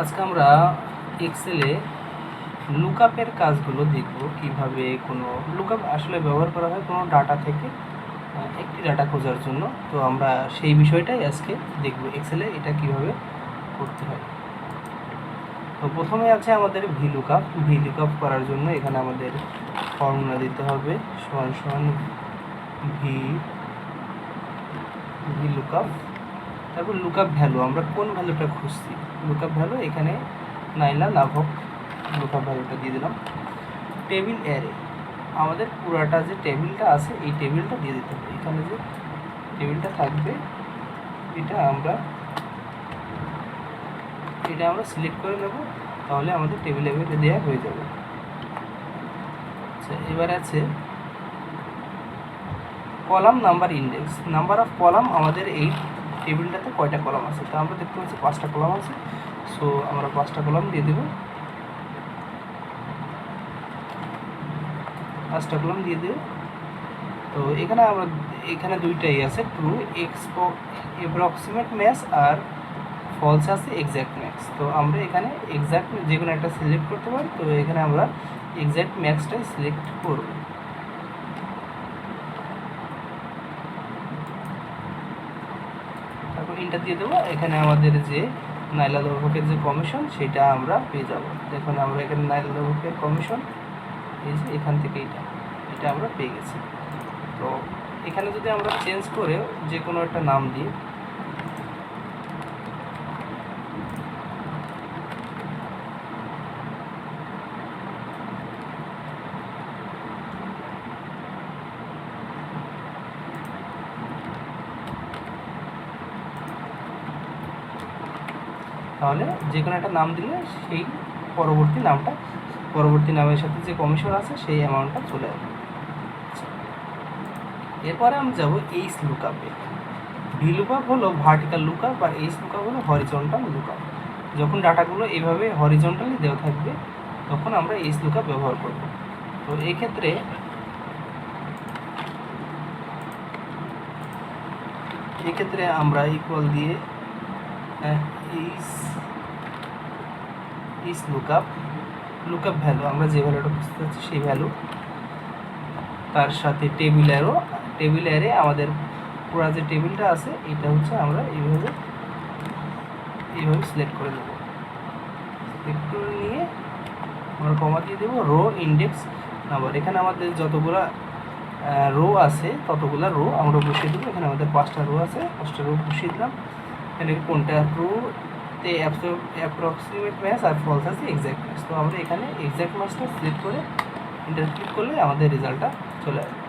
আজকে আমরা এক্সেলে লুকআপের কাজগুলো দেখব, কিভাবে কোনো লুকআপ আসলে ব্যবহার করা হয় কোনো ডাটা থেকে একটি ডাটা খোঁজার জন্য। তো আমরা সেই বিষয়টাই আজকে দেখব, এক্সেলে এটা কিভাবে করতে হয়। তো প্রথমে আছে আমাদের ভি লুকআপ করার জন্য এখানে আমাদের ফর্মুলা দিতে হবে সমান সমান ভি লুকআপ, তারপর লুকআপ ভ্যালু, আমরা কোন ভ্যালুটা খুঁজছি। লুকআপ ভ্যালু এখানে নাইলা লাভক লুকআপ ভ্যালুটা দিয়ে দিলাম। টেবিল অ্যারে, আমাদের পুরাটা যে টেবিলটা আছে এই টেবিলটা দিয়ে দিতে হবে। এখানে যে টেবিলটা থাকবে এটা আমরা সিলেক্ট করে নেব, তাহলে আমাদের টেবিল অ্যারে দেওয়া হয়ে যাবে। আচ্ছা, এবার আছে column number index, number of column, আমাদের এই টেবিলটাতে কয়টা কলাম আছে। তো আমরা দেখতে পাচ্ছি 5টা কলাম আছে, সো আমরা 5টা কলাম দিয়ে দেব। 5টা কলাম দিয়ে দেব। তো এখানে দুইটাই আছে, ট্রু এপ্রক্সিমেট ম্যাচ আর ফলস আছে এক্স্যাক্ট ম্যাচ। তো আমরা এখানে এক্স্যাক্ট যে কোনো একটা সিলেক্ট করতে পারি। তো এখানে আমরা এক্স্যাক্ট ম্যাচটাই সিলেক্ট করব। তারপর ইন্টার দিয়ে দেবো। এখানে আমাদের যে নাইলা লাভকের যে কমিশন সেটা আমরা পেয়ে যাব। দেখুন আমরা এখানে নাইলা লাভকের কমিশন এই যে এখান থেকে এটা আমরা পেয়ে গেছি। তো এখানে যদি আমরা চেঞ্জ করে যে কোনো একটা নাম দিই, তাহলে যে কোনো একটা নাম দিলে সেই পরবর্তী নামের সাথে যে কমিশন আছে সেই অ্যামাউন্টটা চলে আসবে। এরপরে আমি যাব এইচ লুকআপে। ভি লুকআপ হলো ভার্টিক্যাল লুকআপ আর এইচ লুকআপ হলো হরিজন্টাল লুকআপ। যখন ডাটাগুলো এইভাবে হরিজন্টালি দেওয়া থাকবে তখন আমরা এইচ লুকআপ ব্যবহার করব। তো এক্ষেত্রে আমরা ইকুয়াল দিয়ে এইচ লুকআপ ভ্যালু, আমরা যে ভ্যালুটা বুঝতে পারছি সেই ভ্যালু, তার সাথে টেবিল অ্যারে আমাদের পুরো যে টেবিলটা আছে এটা হচ্ছে আমরা এইভাবে সিলেক্ট করে নেব। সিলেক্ট করে নিয়ে আমরা কমা দিয়ে দেবো রো ইন্ডেক্স নাম্বার। এখানে আমাদের যতগুলো রো আছে ততগুলো রো আমরা বসিয়ে দেবো। এখানে আমাদের 5টা রো আছে, 5টা রো বসিয়ে দিলাম। এখানে কোনটা ট্রুতে অ্যাপ্রক্সিমেট ম্যাচ আর ফলস আছে এক্স্যাক্ট ম্যাচ। তো আমরা এখানে এক্স্যাক্ট ম্যাচটা সিলেক্ট করে ইন্টার ক্লিক করলে আমাদের রেজাল্টটা চলে আসবে।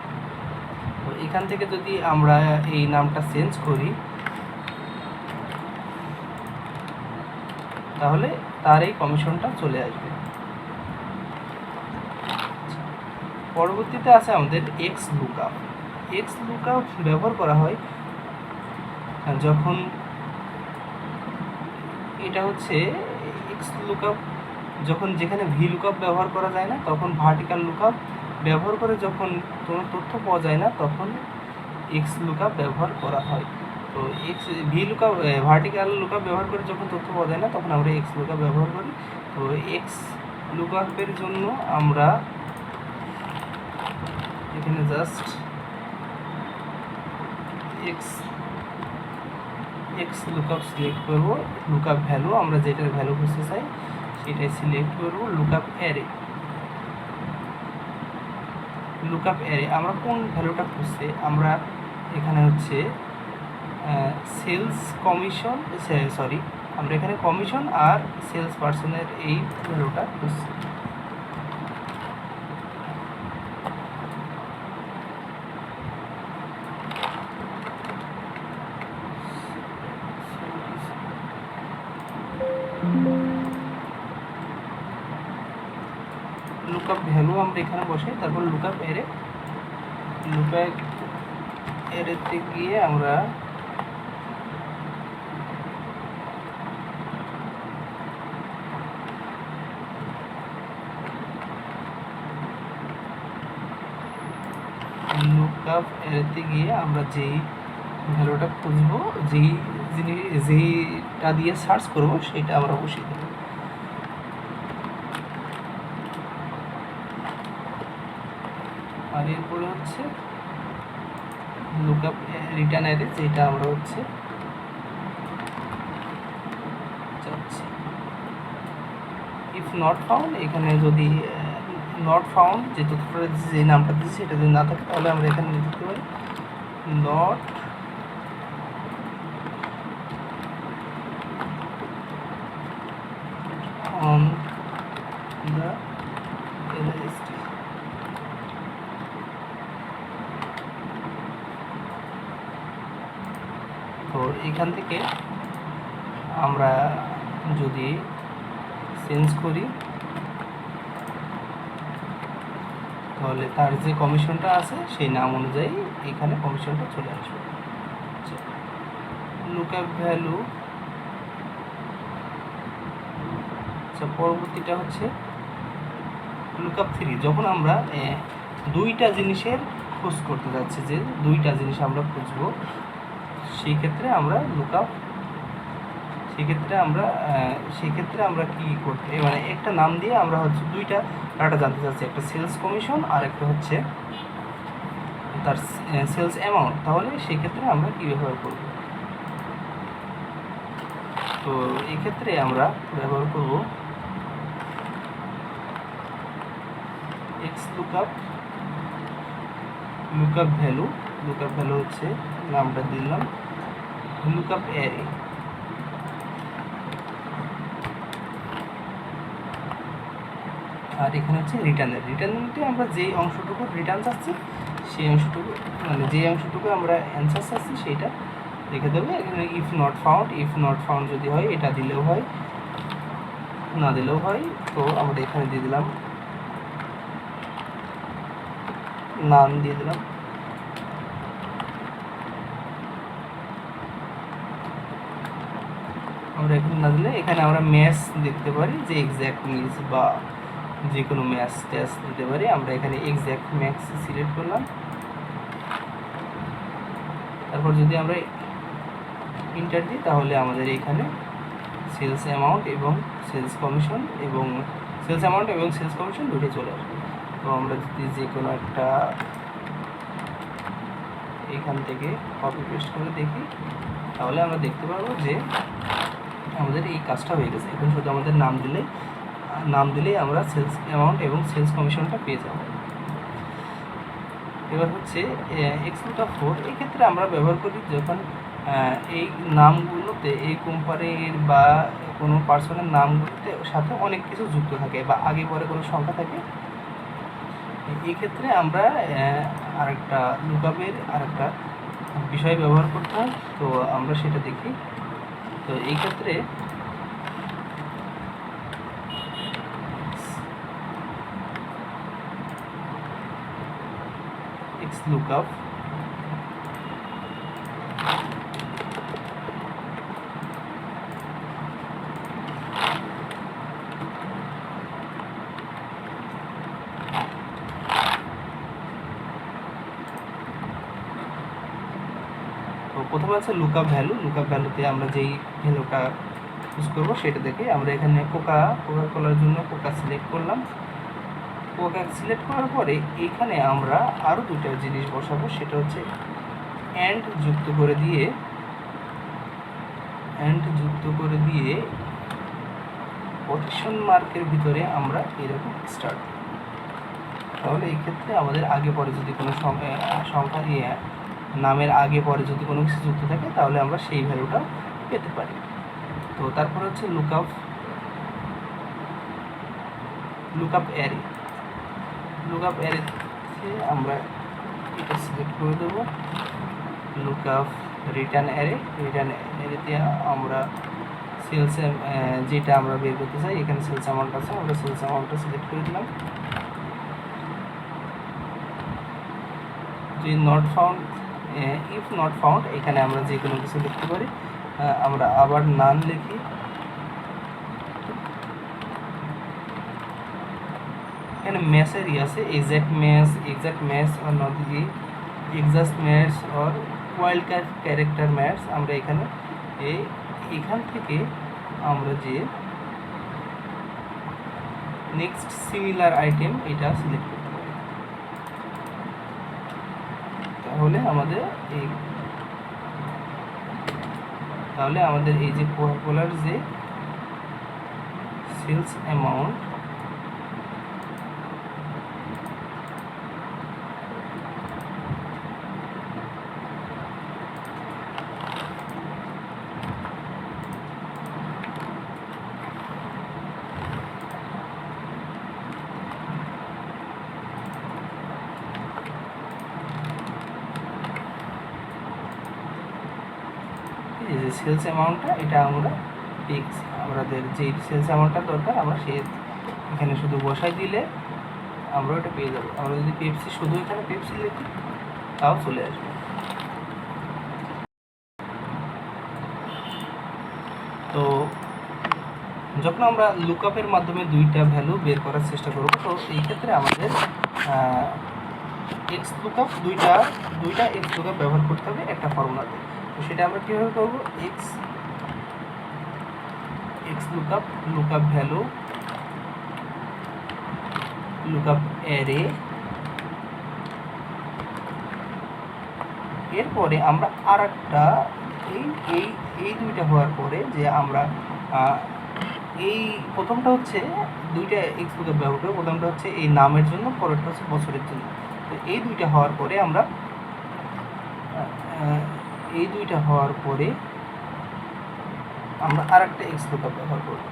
তো এখান থেকে যদি আমরা এই নামটা চেঞ্জ করি তাহলে তার এই কমিশনটা চলে আসবে। পরবর্তীতে আছে আমাদের এক্স লুকআপ ব্যবহার করা হয় যখন এটা হচ্ছে এক্স লুকআপ যখন যেখানে ভি লুকআপ ব্যবহার করা যায় না তখন ভার্টিক্যাল লুকআপ ব্যবহার করে যখন কোনো তথ্য পাওয়া যায় না তখন এক্স লুকআপ ব্যবহার করা হয়। তো ভার্টিক্যাল লুকআপ ব্যবহার করে যখন তথ্য পাওয়া যায় না তখন আমরা এক্স লুকআপ ব্যবহার করি। তো এক্স লুকআপের জন্য আমরা এখানে জাস্ট এক্স লুকআপ সিলেক্ট করব। লুকআপ ভ্যালু, আমরা যেটার ভ্যালু খুঁজতে চাই সেটাই সিলেক্ট করব। লুকআপ অ্যারে আমরা কোন ভ্যালুটা খুঁজছি, আমরা এখানে হচ্ছে আমরা এখানে কমিশন আর সেলস পার্সনের এই ভ্যালুটা খুঁজছি। লুকআপ ভ্যালু আমরা এখানে বসাই, তারপর লুকআপ অ্যারেতে গিয়ে আমরা যেই ভ্যালুটা খুঁজবো, যেইটা দিয়ে সার্চ করবো সেটা আমরা বসিয়ে দেবো। আর এরপরে হচ্ছে লুকআপ রিটার্ন অ্যারে, যেটা আমরা হচ্ছে চাচ্ছি। ইফ নট ফাউন্ড, এখানে যদি নট ফাউন্ড যে তথ্যটা যে নামটা দিচ্ছি সেটা যদি না থাকে তাহলে আমরা এখানে লিখতে পারি নট অন দ্য লিস্ট। তো এখান থেকে আমরা যদি চেঞ্জ করি তাহলে তার যে কমিশনটা আছে সেই নাম অনুযায়ী এখানে কমিশনটা চলে আসবে। লুকআপ ভ্যালু, আচ্ছা পরবর্তীটা হচ্ছে লুকআপ 3। যখন আমরা দুইটা জিনিসের খোঁজ করতে যাচ্ছি, যে দুইটা জিনিস আমরা খুঁজবো, সেই ক্ষেত্রে আমরা লুকআপ, সেক্ষেত্রে আমরা কি করতে, মানে একটা নাম দিয়ে আমরা হচ্ছে দুইটা ডাটা জানতে চাচ্ছি, একটা সেলস কমিশন আর একটা হচ্ছে তার সেলস অ্যামাউন্ট। তাহলে সেই ক্ষেত্রে আমরা কি ব্যবহার করব? তো এই ক্ষেত্রে আমরা ব্যবহার করব x lookup value. Lookup value হচ্ছে নামটা দিলাম লুকআপ অ্যারে। আর এখানে হচ্ছে রিটার্নে আমরা যেই অংশটুকু রিটার্ন চাচ্ছি সেই অংশটুকু, মানে যে অংশটুকু আমরা অ্যান্সার চাচ্ছি সেইটা লিখে দেবে। এখানে ইফ নট ফাউন্ড যদি হয় এটা দিলেও হয়, না দিলেও হয়। তো আমরা এখানে দিয়ে দিলাম নান দিয়ে দিলাম। আমরা এখানে না দিলে এখানে আমরা ম্যাচ দেখতে পারি, যে এক্স্যাক্ট মিস বা যে কোনো ম্যাচ টেস্ট দিতে পারি। আমরা এখানে এক্স্যাক্ট ম্যাক্স সিলেক্ট করলাম। তারপর যদি আমরা ইন্টার দিই তাহলে আমাদের এখানে সেলস অ্যামাউন্ট এবং সেলস কমিশন দুটোই চলে আসবে। তো আমরা যদি যে কোনো একটা এখান থেকে কপি পেস্ট করে দেখি তাহলে আমরা দেখতে পারবো যে আমাদের এই কাজটা হয়ে গেছে। এখন শুধু আমাদের নাম দিলেই আমরা সেলস অ্যামাউন্ট এবং সেলস কমিশনটা পেয়ে যাব। এবার হচ্ছে এক্স লুকআপ 4। এই ক্ষেত্রে আমরা ব্যবহার করি যখন এই নামগুলোতে, এই কোম্পানির বা কোনো পার্সনের নামগুলোতে সাথে অনেক কিছু যুক্ত থাকে বা আগে পরে কোনো সংখ্যা থাকে। এই ক্ষেত্রে আমরা আরেকটা লুকআপের আরেকটা বিষয় ব্যবহার করতে হয়। তো আমরা সেটা দেখি। তো এই ক্ষেত্রে এক্স লুকআপ তো প্রথমে আছে লুকআপ ভ্যালুতে আমরা যেই ভ্যালুটা ইউজ করবো সেটা দেখে আমরা এখানে কোকা কোলার জন্য কোকা সিলেক্ট করলাম। কোকা সিলেক্ট করার পরে এখানে আমরা আরও দুটো জিনিস বসাবো, সেটা হচ্ছে অ্যান্ড যুক্ত করে দিয়ে কোটেশন মার্কের ভিতরে আমরা এরকম স্টার্ট। তাহলে এই ক্ষেত্রে আমাদের আগে পরে যদি কোনো সংখ্যা নামের আগে পরে যদি কোনো কিছু যুক্ত থাকে তাহলে আমরা সেই ভ্যালুটা পেতে পারি। তো তারপর হচ্ছে লুকআপ অ্যারেতে আমরা এটা সিলেক্ট করে দেবো লুকআপ রিটার্ন অ্যারেতে আমরা সেলস যেটা আমরা বের করতে চাই, এখানে সেলস অ্যামাউন্ট আছে, আমরা সেলস অ্যামাউন্টটা সিলেক্ট করে দিলাম। ইফ নট ফাউন্ড এখানে আমরা যে কোনো কিছু লিখতে পারি। আমরা আবার নান লিখি। এখানে ম্যাচেরই আছে exact match or not the exact match or wild character match. আমরা এখান থেকে আমরা যে নেক্সট সিমিলার আইটেম এটা সিলেক্ট করতে পারি। তাহলে আমাদের এই যে কোকাকোলার যে সেলস অ্যামাউন্ট এই যে সেলস অ্যামাউন্টটা এটা আমরা আমাদের যে সেলস অ্যামাউন্টটা দরকার আমরা সে এখানে শুধু বসাই দিলে আমরা ওটা পেয়ে যাবো। আমরা যদি পেপসি শুধু এখানে পেপসি লিখি তাও চলে আসবে। তো যখন আমরা লুকআপের মাধ্যমে দুইটা ভ্যালু বের করার চেষ্টা করব, তো এই ক্ষেত্রে আমাদের এক্স লুকআপ দুইটা এক্স লুকআপ ব্যবহার করতে হবে একটা ফর্মুলাতে। তো সেটা আমরা কীভাবে করব? X lookup value lookup array, এরপরে আমরা আর একটা এই দুইটা হওয়ার পরে যে আমরা এই প্রথমটা হচ্ছে দুইটা এক্স লুকআপ ব্যবহার করে, প্রথমটা হচ্ছে এই নামের জন্য, পরেরটা হচ্ছে বছরের জন্য। তো এই দুইটা হওয়ার পরে আমরা আর একটা এক্স লুকআপ ব্যবহার করব।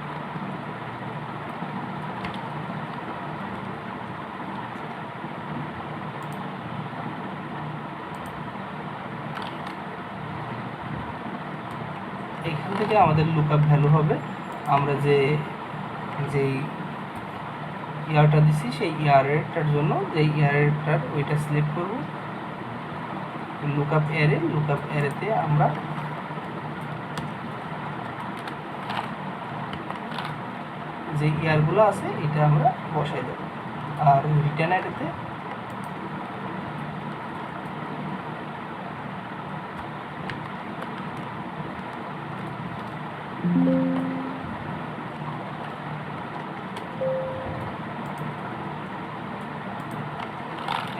এখান থেকে আমাদের লুকআপ ভ্যালু হবে আমরা যেই ইয়ারটা দিছি সেই ইয়ারটার জন্য যে ইয়ারটার ওইটা সিলেক্ট করব। লুকআপ অ্যারেতে আমরা যে ইয়ারগুলো আছে এটা আমরা বসাই দেব। আর রিটার্ন অ্যারেতে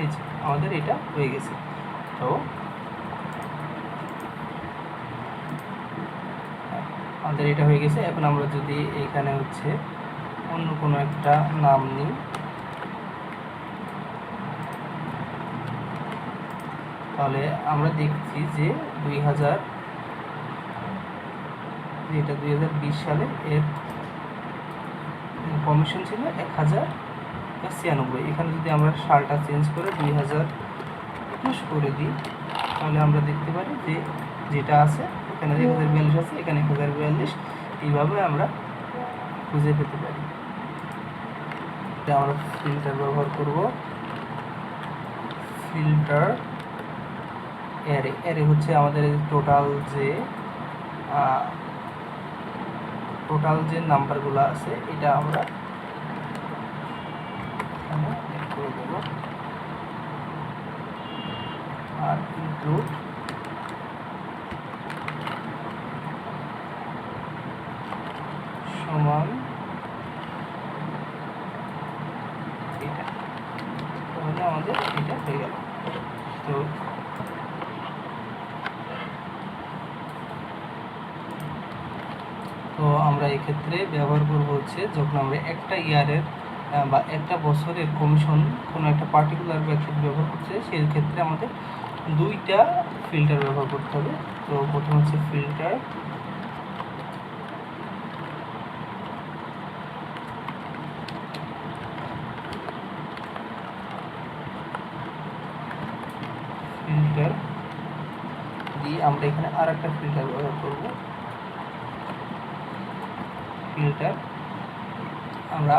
এই যে আমাদের এটা হয়ে গেছে। তো আমাদের এটা হয়ে গেছে। এখন আমরা যদি এখানে হচ্ছে অন্য কোনো একটা নাম নিই, তাহলে আমরা দেখছি যে 2020 সালে এর কমিশন ছিল 1096। এখানে যদি আমরা সালটা চেঞ্জ করে 2021 করে দিই, তাহলে আমরা দেখতে পারি যে যেটা আছে এখানে 1042 আছে, এখানে 1042। এইভাবে আমরা খুঁজে পেতে পারি। আমরা ফিল্টার ব্যবহার করব। ফিল্টার অ্যারে হচ্ছে আমাদের টোটাল যে নাম্বারগুলো আছে এটা আমরা এখানে অ্যাড করে দেব। আর ইনক্লুড সমান এটা, তাহলে আমাদের এটা হয়ে গেল। তো আমরা এক্ষেত্রে ব্যবহার করব হচ্ছে যখন আমরা একটা ইয়ারের বা একটা বছরের কমিশন কোনো একটা পার্টিকুলার ব্যক্তির ব্যবহার করছে, সেই ক্ষেত্রে আমাদের দুইটা ফিল্টার ব্যবহার করতে হবে। তো প্রথম হচ্ছে ফিল্টার দিয়ে আমরা এখানে আর একটা ফিল্টার ব্যবহার করব। ফিল্টার আমরা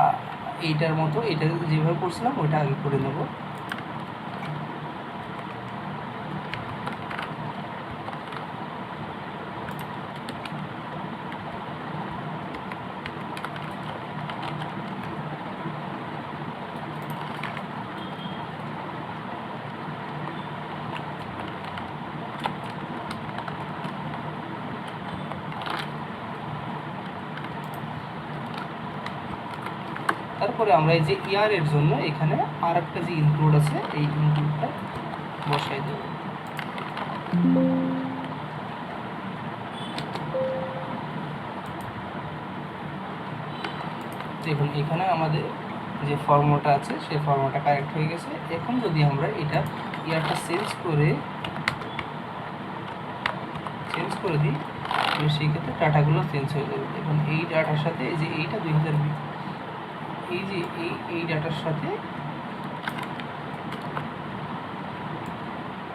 এইটার মতো এটা যেভাবে করছিলাম ওইটা আগে করে নেব। তারপরে আমরা এই যে ইয়ারের জন্য এখানে আর একটা যে ইনক্লুড আছে এই ইনক্লুডটা বসাই দেব। দেখুন এখানে আমাদের যে ফর্মুলাটা আছে সেই ফর্মুলাটা কারেক্ট হয়ে গেছে। এখন যদি আমরা এটা ইয়ারটা চেঞ্জ করে দিই তাহলে সেই ক্ষেত্রে ডাটাগুলো চেঞ্জ হয়ে যাবে। দেখুন এই ডাটার সাথে এই যে এইটা 2020, এই যে এই ডাটার সাথে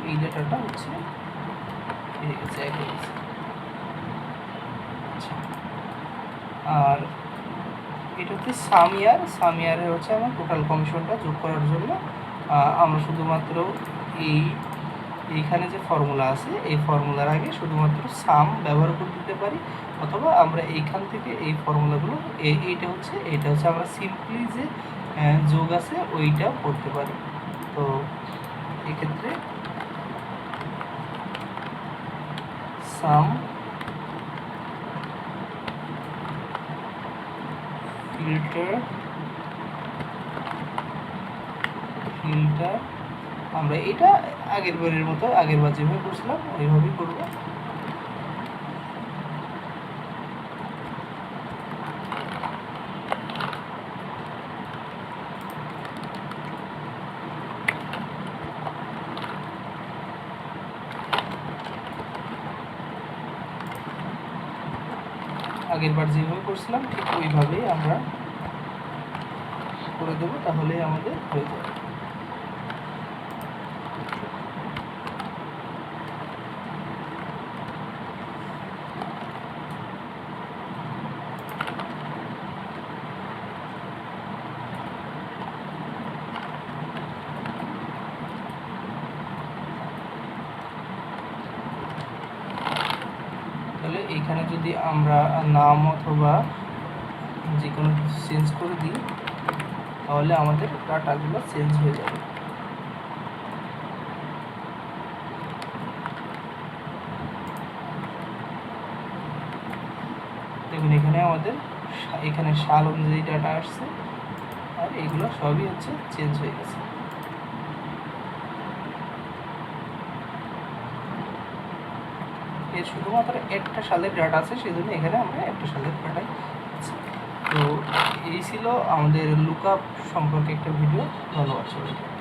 এই ডাটাটা হচ্ছে হয়ে গেছে, এক হয়ে গেছে। আচ্ছা, আর এটা হচ্ছে সাম ইয়ারে হচ্ছে আমার টোটাল কমিশনটা যোগ করার জন্য আমরা শুধুমাত্র এইখানে যে ফর্মুলা আছে এই ফর্মুলার আগে শুধুমাত্র সাম ব্যবহার করে দিতে পারি, অথবা আমরা এইখান থেকে এই ফর্মুলাগুলো এইটা হচ্ছে আমরা সিম্পলি যে যোগ আছে ওইটা করতে পারি। তো এক্ষেত্রে সাম ফিল্টার আমরা এটা আগের বারের মতো আগেরবার যেভাবে করছিলাম ওইভাবেই করব। আগেরবার যেভাবে করছিলাম ঠিক ওইভাবেই আমরা করে দেবো, তাহলে আমাদের হয়ে যাবে। তাহলে এইখানে যদি আমরা নাম অথবা যে কোনো কিছু চেঞ্জ করে দিই তাহলে আমাদের ডাটাগুলো চেঞ্জ হয়ে যাবে। দেখুন এখানে আমাদের এখানে সাল অনুযায়ী ডাটা আসছে, আর এইগুলো সবই হচ্ছে চেঞ্জ হয়ে গেছে। এর শুধুমাত্র একটা সালের ডাটা আছে, সেজন্য এখানে আমরা একটা সালের ডাটাই আছে। তো এই ছিল আমাদের লুকআপ সম্পর্কে একটা ভিডিও। ধন্যবাদ সবাইকে।